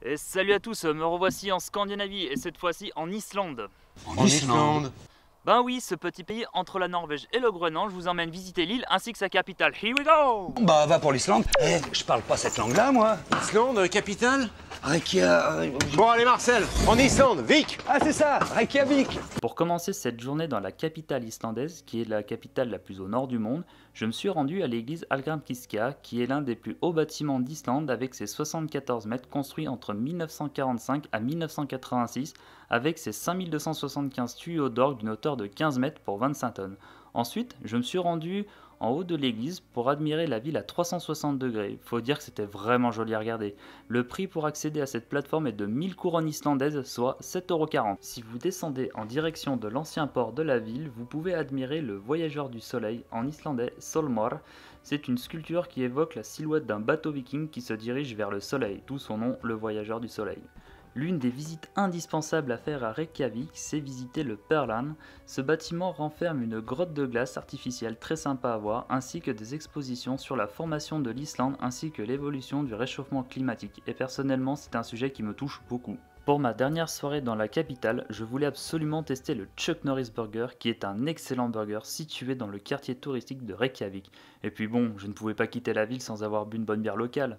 Et salut à tous, me revoici en Scandinavie et cette fois-ci en Islande. En Islande. Ben oui, ce petit pays entre la Norvège et le Groenland, je vous emmène visiter l'île ainsi que sa capitale. Here we go! Bah va pour l'Islande. Eh, je parle pas cette langue-là, moi. Islande, capitale? Bon allez Marcel, en Islande, Vik! Ah c'est ça, Reykjavik. Pour commencer cette journée dans la capitale islandaise, qui est la capitale la plus au nord du monde, je me suis rendu à l'église Hallgrímskirkja, qui est l'un des plus hauts bâtiments d'Islande avec ses 74 mètres construits entre 1945 à 1986, avec ses 5275 tuyaux d'orgue d'une hauteur de 15 mètres pour 25 tonnes. Ensuite, je me suis rendu en haut de l'église pour admirer la ville à 360 degrés. Faut dire que c'était vraiment joli à regarder. Le prix pour accéder à cette plateforme est de 1000 couronnes islandaises, soit 7,40 €. Si vous descendez en direction de l'ancien port de la ville, vous pouvez admirer le voyageur du soleil, en islandais Solmor. C'est une sculpture qui évoque la silhouette d'un bateau viking qui se dirige vers le soleil, d'où son nom, le voyageur du soleil. L'une des visites indispensables à faire à Reykjavik, c'est visiter le Perlan. Ce bâtiment renferme une grotte de glace artificielle très sympa à voir, ainsi que des expositions sur la formation de l'Islande ainsi que l'évolution du réchauffement climatique. Et personnellement, c'est un sujet qui me touche beaucoup. Pour ma dernière soirée dans la capitale, je voulais absolument tester le Chuck Norris Burger, qui est un excellent burger situé dans le quartier touristique de Reykjavik. Et puis bon, je ne pouvais pas quitter la ville sans avoir bu une bonne bière locale.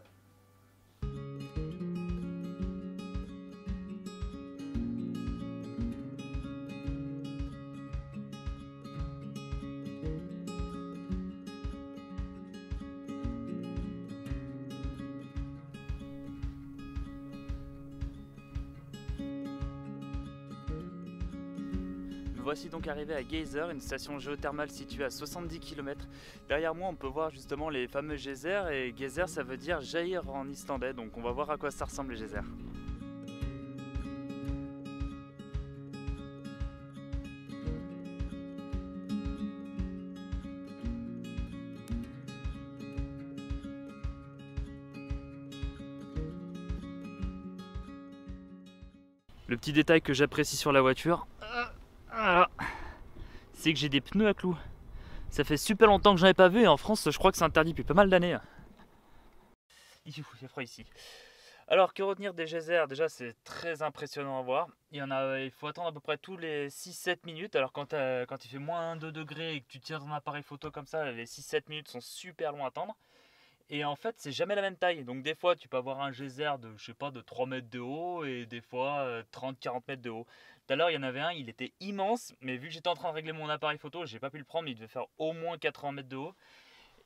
Voici donc arrivé à Geyser, une station géothermale située à 70 km. Derrière moi on peut voir justement les fameux geysers, et geyser ça veut dire jaillir en islandais, donc on va voir à quoi ça ressemble les geysers. Le petit détail que j'apprécie sur la voiture, c'est que j'ai des pneus à clous. Ça fait super longtemps que j'en ai pas vu, et en France je crois que c'est interdit depuis pas mal d'années. Il fait froid ici. Alors que retenir des geysers, déjà c'est très impressionnant à voir. Il faut attendre à peu près tous les 6-7 minutes. Alors quand il fait moins 2 degrés et que tu tiens ton appareil photo comme ça, les 6-7 minutes sont super longs à attendre. Et en fait, c'est jamais la même taille. Donc des fois, tu peux avoir un geyser de, je sais pas, de 3 mètres de haut et des fois 30-40 mètres de haut. Tout à l'heure, il y en avait un, il était immense, mais vu que j'étais en train de régler mon appareil photo, j'ai pas pu le prendre, mais il devait faire au moins 80 mètres de haut.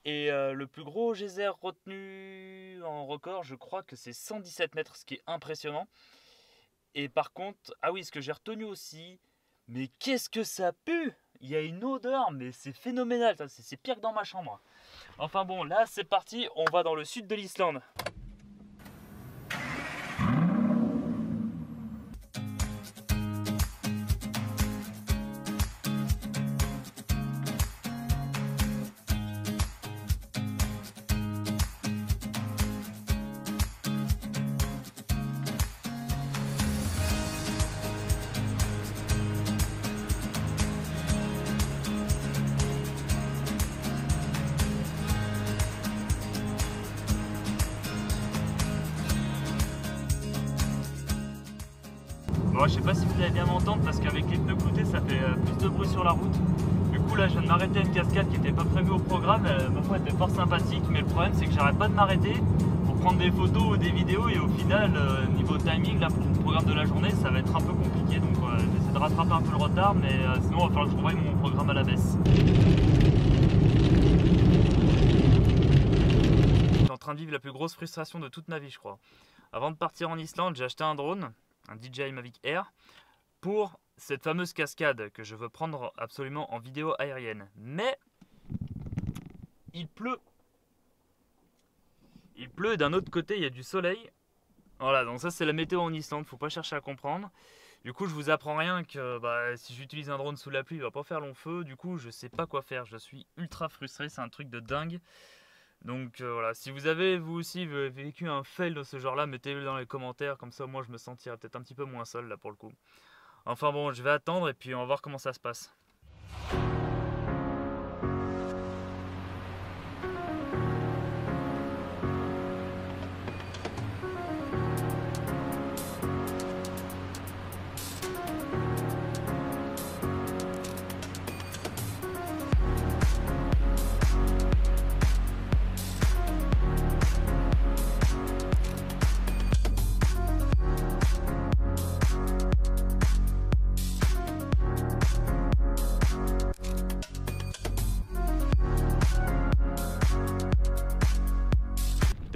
Et le plus gros geyser retenu en record, je crois que c'est 117 mètres, ce qui est impressionnant. Et par contre, ah oui, ce que j'ai retenu aussi, mais qu'est-ce que ça pue! Il y a une odeur, mais c'est phénoménal, c'est pire que dans ma chambre. Enfin bon, là c'est parti, on va dans le sud de l'Islande. Bon, je sais pas si vous allez bien m'entendre parce qu'avec les pneus cloutés ça fait plus de bruit sur la route. Du coup là je viens de m'arrêter à une cascade qui n'était pas prévue au programme, ma foi elle était fort sympathique, mais le problème c'est que j'arrête pas de m'arrêter pour prendre des photos ou des vidéos, et au final niveau timing là pour le programme de la journée ça va être un peu compliqué, donc j'essaie de rattraper un peu le retard, mais sinon il va falloir que je revoie mon programme à la baisse. Je suis en train de vivre la plus grosse frustration de toute ma vie je crois. Avant de partir en Islande, j'ai acheté un drone, un DJI Mavic Air, pour cette fameuse cascade que je veux prendre absolument en vidéo aérienne. Mais il pleut. Il pleut et d'un autre côté il y a du soleil. Voilà, donc ça c'est la météo en Islande, faut pas chercher à comprendre. Du coup je vous apprends rien que si j'utilise un drone sous la pluie il va pas faire long feu. Du coup je sais pas quoi faire, je suis ultra frustré, c'est un truc de dingue. Donc voilà, si vous avez vous aussi vécu un fail de ce genre là, mettez-le dans les commentaires, comme ça moi je me sentirai peut-être un petit peu moins seul là pour le coup. Enfin bon, je vais attendre et puis on va voir comment ça se passe.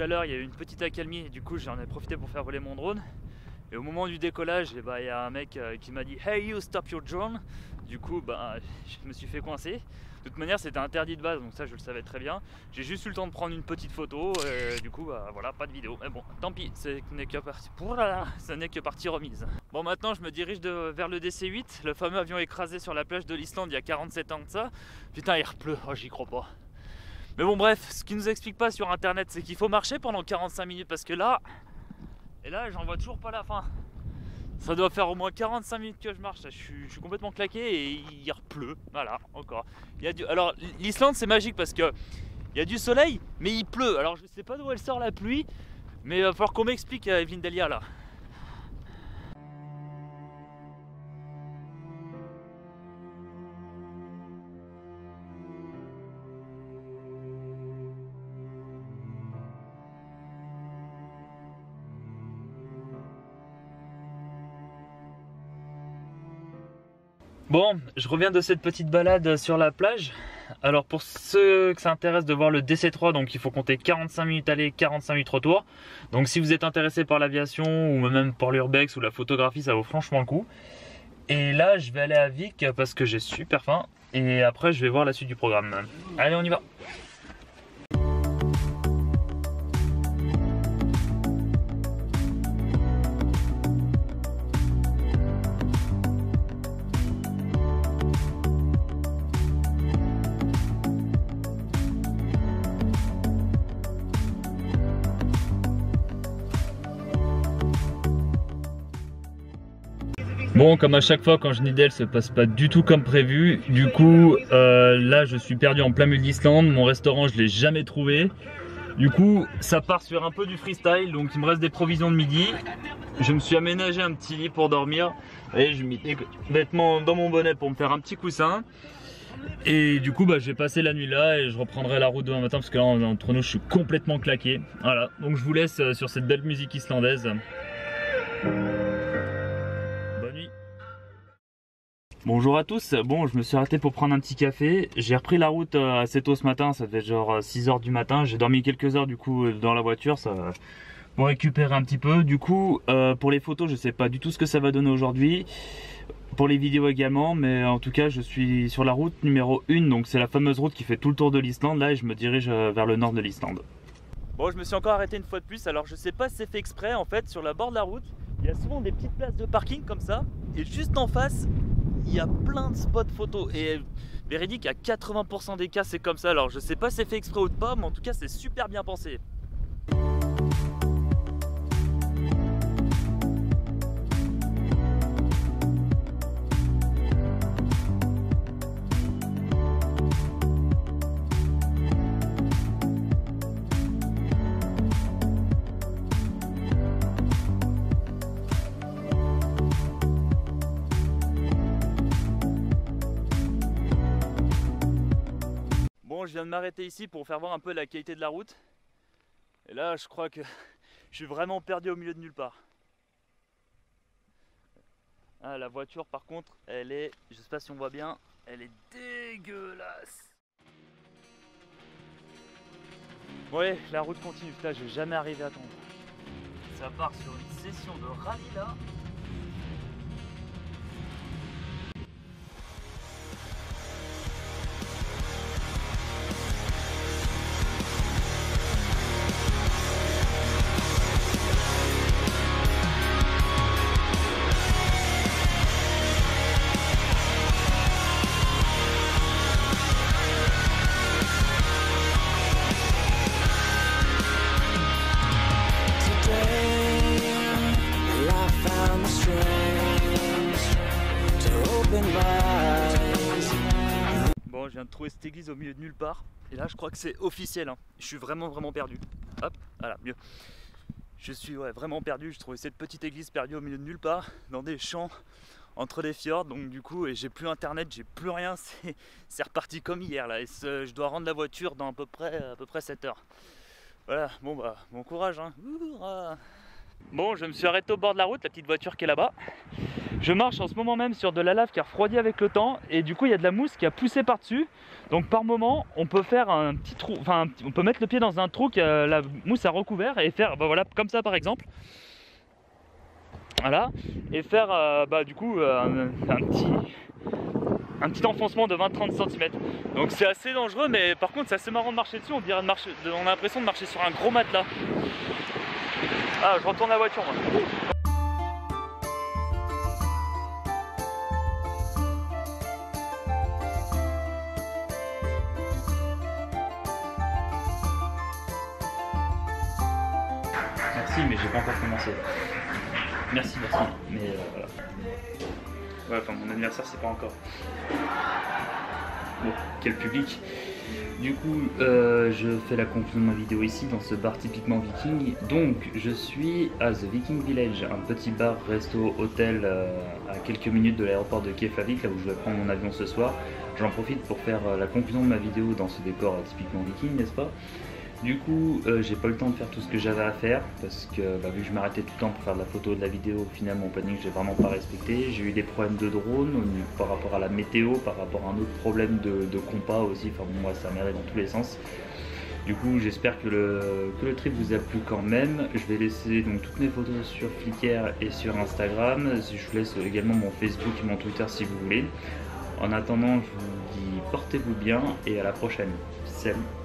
à l'heure il y a eu une petite accalmie et du coup j'en ai profité pour faire voler mon drone. Et au moment du décollage, il y a un mec qui m'a dit « Hey you, stop your drone !» Du coup, je me suis fait coincer. De toute manière, c'était interdit de base, donc ça je le savais très bien. J'ai juste eu le temps de prendre une petite photo, et du coup, voilà, pas de vidéo. Mais bon, tant pis, ce n'est que partie remise. Bon, maintenant je me dirige vers le DC-8, le fameux avion écrasé sur la plage de l'Islande il y a 47 ans de ça. Putain, il repleut, oh j'y crois pas. Mais bon bref, ce qui nous explique pas sur internet, c'est qu'il faut marcher pendant 45 minutes, parce que là... Et là, j'en vois toujours pas la fin. Ça doit faire au moins 45 minutes que je marche. Je suis complètement claqué et il pleut. Voilà, encore. Alors, l'Islande, c'est magique parce que il y a du soleil, mais il pleut. Alors, je sais pas d'où elle sort la pluie, mais il va falloir qu'on m'explique, Evelyne Delia, là. Bon, je reviens de cette petite balade sur la plage. Alors pour ceux que ça intéresse de voir le DC-3, donc il faut compter 45 minutes aller, 45 minutes retour. Donc si vous êtes intéressé par l'aviation ou même par l'urbex ou la photographie, ça vaut franchement le coup. Et là je vais aller à Vic parce que j'ai super faim. Et après je vais voir la suite du programme. Allez, on y va. Bon, comme à chaque fois quand je nidelle, se passe pas du tout comme prévu. Du coup, là je suis perdu en plein milieu d'Islande. Mon restaurant, je l'ai jamais trouvé. Du coup, ça part sur un peu du freestyle. Donc il me reste des provisions de midi. Je me suis aménagé un petit lit pour dormir. Et je m'y mets bêtement dans mon bonnet pour me faire un petit coussin. Et du coup, je vais passer la nuit là et je reprendrai la route demain matin parce que là, entre nous, je suis complètement claqué. Voilà, donc je vous laisse sur cette belle musique islandaise. Bonjour à tous, bon je me suis arrêté pour prendre un petit café, j'ai repris la route assez tôt ce matin, ça fait genre 6 h du matin, j'ai dormi quelques heures du coup dans la voiture pour récupérer un petit peu. Du coup pour les photos je sais pas du tout ce que ça va donner aujourd'hui, pour les vidéos également, mais en tout cas je suis sur la route numéro 1, donc c'est la fameuse route qui fait tout le tour de l'Islande là et je me dirige vers le nord de l'Islande. Bon, je me suis encore arrêté une fois de plus, alors je sais pas si c'est fait exprès en fait, sur la bord de la route, il y a souvent des petites places de parking comme ça, et juste en face, il y a plein de spots photos, et véridique, à 80% des cas c'est comme ça, alors je sais pas si c'est fait exprès ou pas, mais en tout cas c'est super bien pensé. Bon, je viens de m'arrêter ici pour faire voir un peu la qualité de la route. Et là, je crois que je suis vraiment perdu au milieu de nulle part. Ah, la voiture, par contre, elle est, je sais pas si on voit bien, elle est dégueulasse. Ouais, la route continue. Là, je vais jamais arriver à attendre. Ça part sur une session de rallye là. Bon, je viens de trouver cette église au milieu de nulle part. Et là, je crois que c'est officiel. Hein. Je suis vraiment perdu. Hop, voilà, mieux. Je suis vraiment perdu. J'ai trouvé cette petite église perdue au milieu de nulle part, dans des champs, entre des fjords. Donc du coup, j'ai plus internet, j'ai plus rien. C'est reparti comme hier là. Et je dois rendre la voiture dans à peu près 7 heures. Voilà, bon bon courage. Hein. Bon, je me suis arrêté au bord de la route, la petite voiture qui est là-bas. Je marche en ce moment même sur de la lave qui a refroidi avec le temps et du coup il y a de la mousse qui a poussé par dessus. Donc par moment on peut faire un petit trou, enfin on peut mettre le pied dans un trou que la mousse a recouvert et faire voilà comme ça par exemple. Voilà, et faire du coup un petit enfoncement de 20-30 cm. Donc c'est assez dangereux, mais par contre c'est assez marrant de marcher dessus. On dirait on a l'impression de marcher sur un gros matelas. Ah, je retourne la voiture moi. Merci, mais j'ai pas encore commencé. Merci, mais voilà. Ouais, enfin mon anniversaire c'est pas encore. Bon, quel public. Du coup, je fais la conclusion de ma vidéo ici dans ce bar typiquement viking. Donc, je suis à The Viking Village, un petit bar, resto, hôtel à quelques minutes de l'aéroport de Keflavik, là où je vais prendre mon avion ce soir. J'en profite pour faire la conclusion de ma vidéo dans ce décor typiquement viking, n'est-ce pas? Du coup, j'ai pas eu le temps de faire tout ce que j'avais à faire parce que vu que je m'arrêtais tout le temps pour faire de la photo et de la vidéo, au final mon planning j'ai vraiment pas respecté. J'ai eu des problèmes de drone par rapport à la météo, par rapport à un autre problème de compas aussi, enfin bon, moi ça m'allait dans tous les sens. Du coup j'espère que le trip vous a plu quand même. Je vais laisser donc toutes mes photos sur Flickr et sur Instagram. Je vous laisse également mon Facebook et mon Twitter si vous voulez. En attendant, je vous dis portez-vous bien et à la prochaine. Salut!